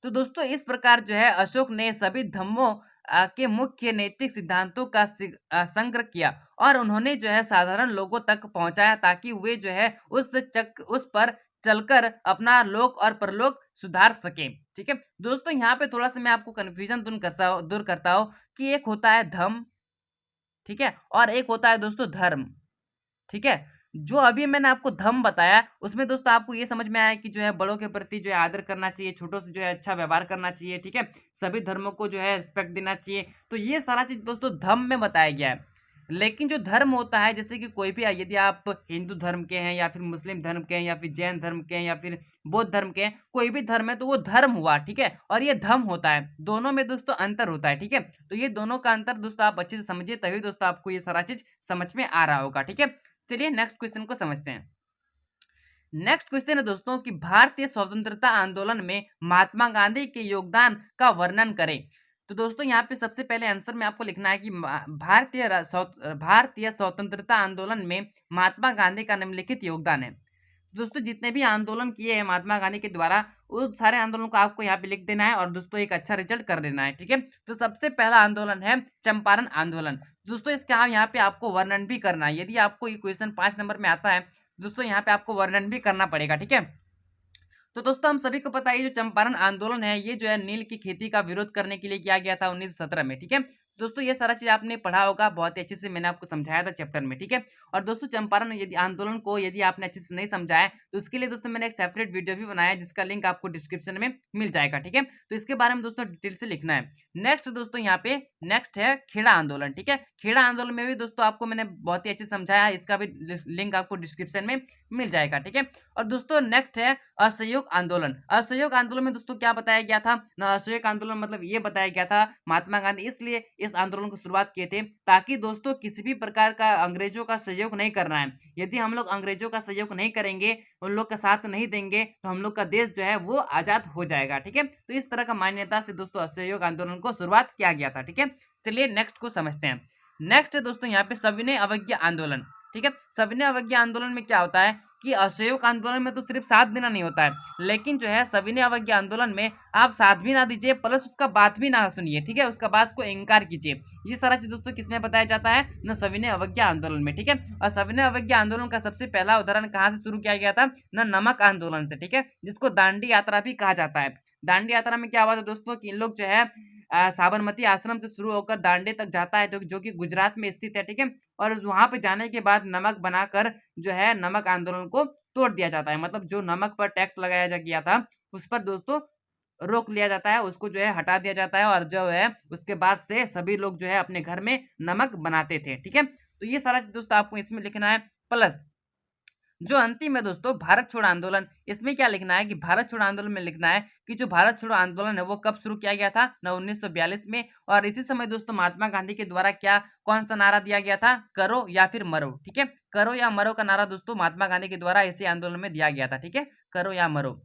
S1: तो दोस्तों इस प्रकार जो है अशोक ने सभी धर्मों के मुख्य नैतिक सिद्धांतों का संग्रह किया और उन्होंने जो है साधारण लोगों तक पहुंचाया, ताकि वे जो है उस पर चलकर अपना लोक और परलोक सुधार सके, ठीक है। दोस्तों यहाँ पे थोड़ा सा मैं आपको कंफ्यूजन दूर करता हूँ कि एक होता है धर्म, ठीक है, और एक होता है दोस्तों धर्म, ठीक है। जो अभी मैंने आपको धम्म बताया उसमें दोस्तों आपको ये समझ में आया कि जो है बड़ों के प्रति जो है आदर करना चाहिए, छोटों से जो है अच्छा व्यवहार करना चाहिए, ठीक है। सभी धर्मों को जो है रिस्पेक्ट देना चाहिए। तो ये सारा चीज दोस्तों धम्म में बताया गया है। लेकिन जो धर्म होता है, जैसे कि कोई भी, यदि आप हिंदू धर्म के हैं या फिर मुस्लिम धर्म के हैं या फिर जैन धर्म के हैं या फिर बौद्ध धर्म के हैं, कोई भी धर्म है तो वो धर्म हुआ, ठीक है। और ये धम्म होता है, दोनों में दोस्तों अंतर होता है, ठीक है। तो ये दोनों का अंतर दोस्तों आप अच्छे से समझिए, तभी दोस्तों आपको ये सारा चीज समझ में आ रहा होगा, ठीक है। चलिए नेक्स्ट क्वेश्चन को समझते हैं। नेक्स्ट क्वेश्चन है दोस्तों कि भारतीय स्वतंत्रता आंदोलन में महात्मा गांधी के योगदान का वर्णन करें। तो दोस्तों यहाँ पे सबसे पहले आंसर में आपको लिखना है कि भारतीय स्वतंत्रता आंदोलन में महात्मा गांधी का निम्नलिखित योगदान है। दोस्तों जितने भी आंदोलन किए हैं महात्मा गांधी के द्वारा, उस सारे आंदोलन को आपको यहाँ पे लिख देना है और दोस्तों एक अच्छा रिजल्ट कर देना है, ठीक है। तो सबसे पहला आंदोलन है चंपारण आंदोलन। दोस्तों इसका यहाँ पे आपको वर्णन भी करना है। यदि आपको ये क्वेश्चन 5 नंबर में आता है दोस्तों, यहाँ पे आपको वर्णन भी करना पड़ेगा, ठीक है। तो दोस्तों हम सभी को पता है ये जो चंपारण आंदोलन है ये जो है नील की खेती का विरोध करने के लिए किया गया था 1917 में, ठीक है। दोस्तों ये सारा चीज आपने पढ़ा होगा, बहुत ही अच्छे से मैंने आपको समझाया था चैप्टर में, ठीक है। और दोस्तों चंपारण यदि आंदोलन को यदि आपने अच्छे से नहीं समझा है तो उसके लिए दोस्तों मैंने एक सेपरेट वीडियो भी बनाया है जिसका लिंक आपको डिस्क्रिप्शन में मिल जाएगा, ठीक है। तो इसके बारे में दोस्तों डिटेल से लिखना है। नेक्स्ट दोस्तों यहाँ पे नेक्स्ट है खेड़ा आंदोलन, ठीक है। खेड़ा आंदोलन में भी दोस्तों आपको मैंने बहुत ही अच्छे से समझाया है, इसका भी लिंक आपको डिस्क्रिप्शन में मिल जाएगा, ठीक है। और दोस्तों नेक्स्ट है असहयोग आंदोलन। असहयोग आंदोलन में दोस्तों क्या बताया गया था ना, असहयोग आंदोलन मतलब ये बताया गया था महात्मा गांधी इसलिए इस आंदोलन को शुरुआत किए थे ताकि दोस्तों किसी भी प्रकार का अंग्रेजों का सहयोग नहीं करना है। यदि हम लोग अंग्रेजों का सहयोग नहीं करेंगे, उन लोग का साथ नहीं देंगे, तो हम लोग का देश जो है वो आजाद हो जाएगा, ठीक है। तो इस तरह का मान्यता से दोस्तों असहयोग आंदोलन को शुरुआत किया गया था, ठीक है। चलिए नेक्स्ट को समझते हैं। नेक्स्ट है दोस्तों यहाँ पे सविनय अवज्ञा आंदोलन, ठीक है। सविनय अवज्ञा आंदोलन में क्या होता है कि असहयोग आंदोलन में तो सिर्फ साथ देना नहीं होता है, लेकिन जो है सविनय अवज्ञा आंदोलन में आप साथ भी ना दीजिए प्लस उसका बात भी ना सुनिए, ठीक है, उसका बात को इंकार कीजिए। ये सारा चीज दोस्तों किसमें बताया जाता है न, सविनय अवज्ञा आंदोलन में, ठीक है। और सविनय अवज्ञा आंदोलन का सबसे पहला उदाहरण कहाँ से शुरू किया गया था न, नमक आंदोलन से, ठीक है, जिसको दांडी यात्रा भी कहा जाता है। दांडी यात्रा में क्या हुआ था दोस्तों कि इन लोग जो है साबरमती आश्रम से शुरू होकर दांडी तक जाता है जो कि गुजरात में स्थित है, ठीक है। और वहां पे जाने के बाद नमक बनाकर जो है नमक आंदोलन को तोड़ दिया जाता है। मतलब जो नमक पर टैक्स लगाया गया था उस पर दोस्तों रोक लिया जाता है, उसको जो है हटा दिया जाता है और जो है उसके बाद से सभी लोग जो है अपने घर में नमक बनाते थे, ठीक है। तो ये सारा चीज दोस्तों आपको इसमें लिखना है। प्लस जो अंतिम है दोस्तों भारत छोड़ो आंदोलन, इसमें क्या लिखना है कि भारत छोड़ो आंदोलन में लिखना है कि जो भारत छोड़ो आंदोलन है वो कब शुरू किया गया था ना, 1942 में। और इसी समय दोस्तों महात्मा गांधी के द्वारा क्या कौन सा नारा दिया गया था, करो या फिर मरो, ठीक है। करो या मरो का नारा दोस्तों महात्मा गांधी के द्वारा इसी आंदोलन में दिया गया था, ठीक है, करो या मरो।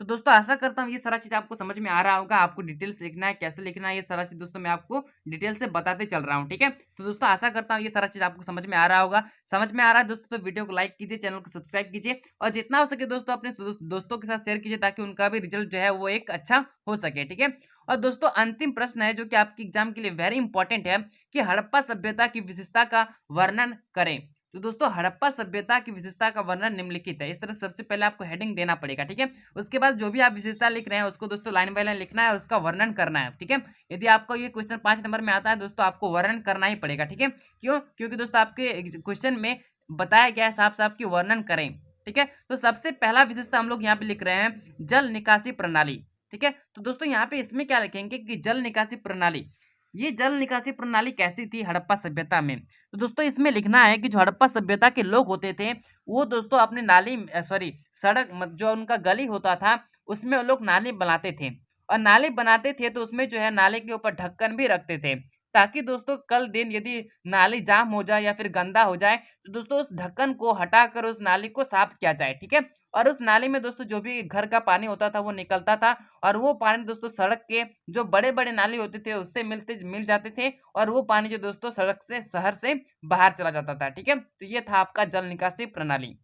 S1: तो दोस्तों आशा करता हूँ ये सारा चीज आपको समझ में आ रहा होगा। आपको डिटेल्स लिखना है, कैसे लिखना है, ये सारा चीज दोस्तों मैं आपको डिटेल से बताते चल रहा हूँ, ठीक है। तो दोस्तों आशा करता हूँ ये सारा चीज आपको समझ में आ रहा होगा। समझ में आ रहा है दोस्तों तो वीडियो को लाइक कीजिए, चैनल को सब्सक्राइब कीजिए और जितना हो सके दोस्तों अपने दोस्तों के साथ शेयर कीजिए ताकि उनका भी रिजल्ट जो है वो एक अच्छा हो सके, ठीक है। और दोस्तों अंतिम प्रश्न है जो कि आपके एग्जाम के लिए वेरी इंपॉर्टेंट है कि हड़प्पा सभ्यता की विशेषता का वर्णन करें। तो दोस्तों हड़प्पा सभ्यता की विशेषता का वर्णन निम्नलिखित है। इस तरह सबसे पहले आपको हेडिंग देना पड़ेगा, ठीक है। उसके बाद जो भी आप विशेषता लिख रहे हैं उसको दोस्तों लाइन बाय लाइन लिखना है और उसका वर्णन करना है, ठीक है। यदि आपको ये क्वेश्चन 5 नंबर में आता है दोस्तों आपको वर्णन करना ही पड़ेगा, ठीक है। क्यों? क्योंकि दोस्तों आपके क्वेश्चन में बताया गया है साफ साफ कि वर्णन करें, ठीक है। तो सबसे पहला विशेषता हम लोग यहाँ पे लिख रहे हैं जल निकासी प्रणाली, ठीक है। तो दोस्तों यहाँ पे इसमें क्या लिखेंगे कि जल निकासी प्रणाली, ये जल निकासी प्रणाली कैसी थी हड़प्पा सभ्यता में। तो दोस्तों इसमें लिखना है कि जो हड़प्पा सभ्यता के लोग होते थे वो दोस्तों अपने नाली सड़क जो उनका गली होता था उसमें वो लोग नाली बनाते थे और नाली बनाते थे तो उसमें जो है नाले के ऊपर ढक्कन भी रखते थे ताकि दोस्तों कल दिन यदि नाली जाम हो जाए या फिर गंदा हो जाए तो दोस्तों उस ढक्कन को हटाकर उस नाली को साफ किया जाए, ठीक है। और उस नाली में दोस्तों जो भी घर का पानी होता था वो निकलता था और वो पानी दोस्तों सड़क के जो बड़े-बड़े नाली होते थे उससे मिल जाते थे और वो पानी जो दोस्तों सड़क से शहर से बाहर चला जाता था, ठीक है। तो ये था आपका जल निकासी प्रणाली।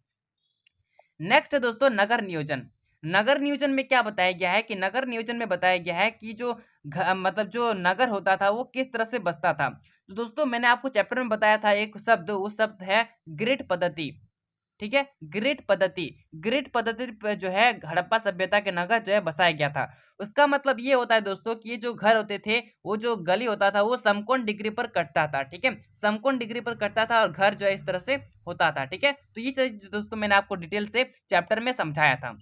S1: नेक्स्ट है दोस्तों नगर नियोजन। नगर नियोजन में क्या बताया गया है कि नगर नियोजन में बताया गया है कि जो मतलब जो नगर होता था वो किस तरह से बसता था। तो दोस्तों मैंने आपको चैप्टर में बताया था एक शब्द, वो शब्द है ग्रिड पद्धति, ठीक है। ग्रिड पद्धति पे जो है हड़प्पा सभ्यता के नगर जो है बसाया गया था। उसका मतलब ये होता है दोस्तों कि ये जो घर होते थे, वो जो गली होता था वो समकोण डिग्री पर कटता था, ठीक है। समकोण डिग्री पर कटता था और घर जो है इस तरह से होता था, ठीक है। तो ये चीज दोस्तों मैंने आपको डिटेल से चैप्टर में समझाया था।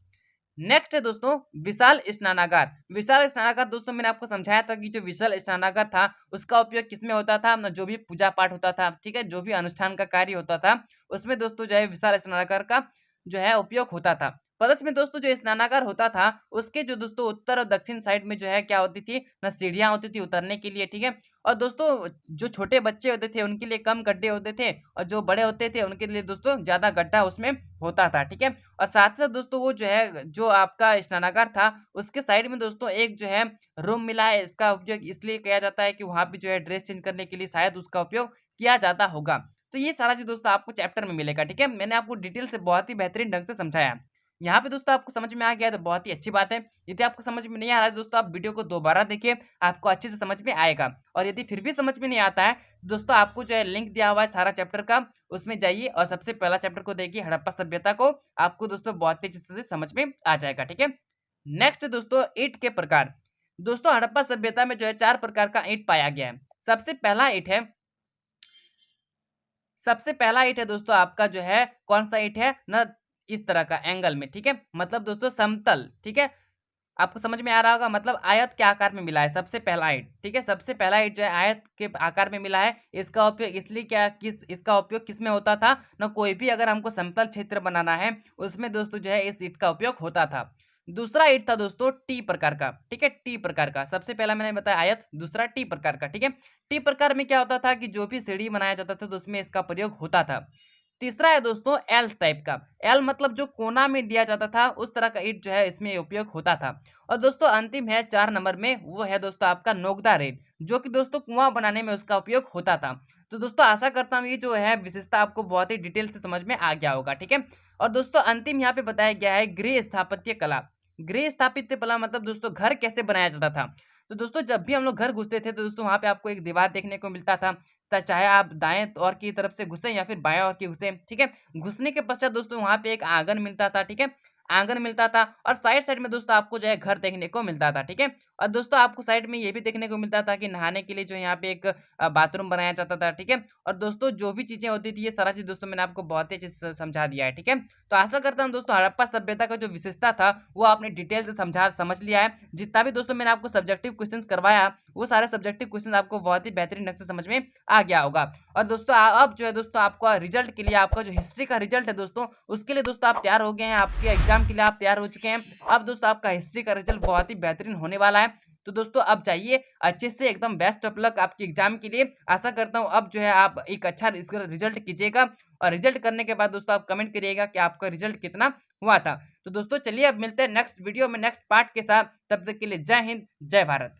S1: नेक्स्ट है दोस्तों विशाल स्नानागार। विशाल स्नानागार दोस्तों मैंने आपको समझाया था कि जो विशाल स्नानागार था उसका उपयोग किसमें होता था, ना जो भी पूजा पाठ होता था, ठीक है, जो भी अनुष्ठान का कार्य होता था उसमें दोस्तों जो है विशाल स्नानागार का जो है उपयोग होता था। प्लस में दोस्तों जो स्नानागार होता था उसके जो दोस्तों उत्तर और दक्षिण साइड में जो है क्या होती थी ना, सीढ़ियाँ होती थी उतरने के लिए, ठीक है। और दोस्तों जो छोटे बच्चे होते थे उनके लिए कम गड्ढे होते थे और जो बड़े होते थे उनके लिए दोस्तों ज्यादा गड्ढा उसमें होता था, ठीक है। और साथ ही साथ दोस्तों वो जो है जो आपका स्नानागार था उसके साइड में दोस्तों एक जो है रूम मिला है। इसका उपयोग इसलिए किया जाता है कि वहां पे जो है ड्रेस चेंज करने के लिए शायद उसका उपयोग किया जाता होगा। तो ये सारा चीज दोस्तों आपको चैप्टर में मिलेगा, ठीक है। मैंने आपको डिटेल से बहुत ही बेहतरीन ढंग से समझाया। यहाँ पे दोस्तों आपको समझ में आ गया तो बहुत ही अच्छी बात है। यदि आपको समझ में नहीं आ रहा है दोस्तों आप वीडियो को दोबारा देखिए, आपको अच्छे से समझ में आएगा। और यदि फिर भी समझ में नहीं आता है दोस्तों आपको जो है लिंक दिया हुआ है सारा चैप्टर का, उसमें जाइए और सबसे पहला चैप्टर को देखिए हड़प्पा सभ्यता को, आपको दोस्तों बहुत ही अच्छे से समझ में आ जाएगा, ठीक है। नेक्स्ट दोस्तों ईंट के प्रकार। दोस्तों हड़प्पा सभ्यता में जो है 4 प्रकार का ईंट पाया गया है। सबसे पहला ईंट है दोस्तों आपका जो है कौन सा ईंट है ना, इस तरह का एंगल में, ठीक है, मतलब दोस्तों समतल, ठीक है। आपको समझ में आ रहा होगा, मतलब आयत के आकार में मिला है सबसे पहला ईंट, ठीक है। सबसे पहला ईंट जो है आयत के आकार में मिला है। इसका उपयोग इसलिए क्या किस इसका उपयोग किस में होता था ना, कोई भी अगर हमको समतल क्षेत्र बनाना है उसमें दोस्तों जो है इस ईंट का उपयोग होता था। दूसरा ईंट था दोस्तों टी प्रकार का, ठीक है। टी प्रकार का सबसे पहला मैंने बताया आयत, दूसरा टी प्रकार का, ठीक है। टी प्रकार में क्या होता था कि जो भी सीढ़ी बनाया जाता था तो उसमें इसका प्रयोग होता था। तीसरा है दोस्तों एल टाइप का। एल मतलब जो कोना में दिया जाता था उस तरह का ईंट जो है इसमें उपयोग होता था। और दोस्तों अंतिम है 4 नंबर में, वो है दोस्तों आपका नोकदार ईंट, जो कि दोस्तों कुआं बनाने में उसका उपयोग होता था। तो दोस्तों आशा करता हूँ ये जो है विशेषता आपको बहुत ही डिटेल से समझ में आ गया होगा, ठीक है। और दोस्तों अंतिम यहाँ पे बताया गया है गृह स्थापत्य कला। गृह स्थापत्य कला मतलब दोस्तों घर कैसे बनाया जाता था। तो दोस्तों जब भी हम लोग घर घुसते थे तो दोस्तों वहाँ पे आपको एक दीवार देखने को मिलता था, चाहे आप दाएं ओर की तरफ से घुसे या फिर बाएं ओर की घुसे, ठीक है। घुसने के पश्चात दोस्तों वहां पे एक आंगन मिलता था, ठीक है, आंगन मिलता था। और साइड साइड में दोस्तों आपको जो है घर देखने को मिलता था, ठीक है। और दोस्तों आपको साइड में ये भी देखने को मिलता था कि नहाने के लिए जो यहाँ पे एक बाथरूम बनाया जाता था, ठीक है। और दोस्तों जो भी चीजें होती थी ये सारा चीज दोस्तों मैंने आपको बहुत ही अच्छे से समझा दिया है, ठीक है। तो आशा करता हूँ दोस्तों हड़प्पा सभ्यता का जो विशेषता था वो आपने डिटेल से समझ लिया है। जितना भी दोस्तों मैंने आपको सब्जेक्टिव क्वेश्चन करवाया वो सारे सब्जेक्टिव क्वेश्चन आपको बहुत ही बेहतरीन ढंग से समझ में आ गया होगा। और दोस्तों अब जो है दोस्तों आपका रिजल्ट के लिए, आपका जो हिस्ट्री का रिजल्ट है दोस्तों उसके लिए दोस्तों आप तैयार हो गए हैं, आपके एग्जाम के लिए आप तैयार हो चुके हैं। अब दोस्तों आपका हिस्ट्री का रिजल्ट बहुत ही बेहतरीन होने वाला है। तो दोस्तों अब जाइए अच्छे से, एकदम बेस्ट ऑफ लक आपके एग्जाम के लिए। आशा करता हूँ अब जो है आप एक अच्छा इसका रिजल्ट कीजिएगा और रिजल्ट करने के बाद दोस्तों आप कमेंट करिएगा कि आपका रिजल्ट कितना हुआ था। तो दोस्तों चलिए अब मिलते हैं नेक्स्ट वीडियो में नेक्स्ट पार्ट के साथ, तब तक के लिए जय हिंद जय भारत।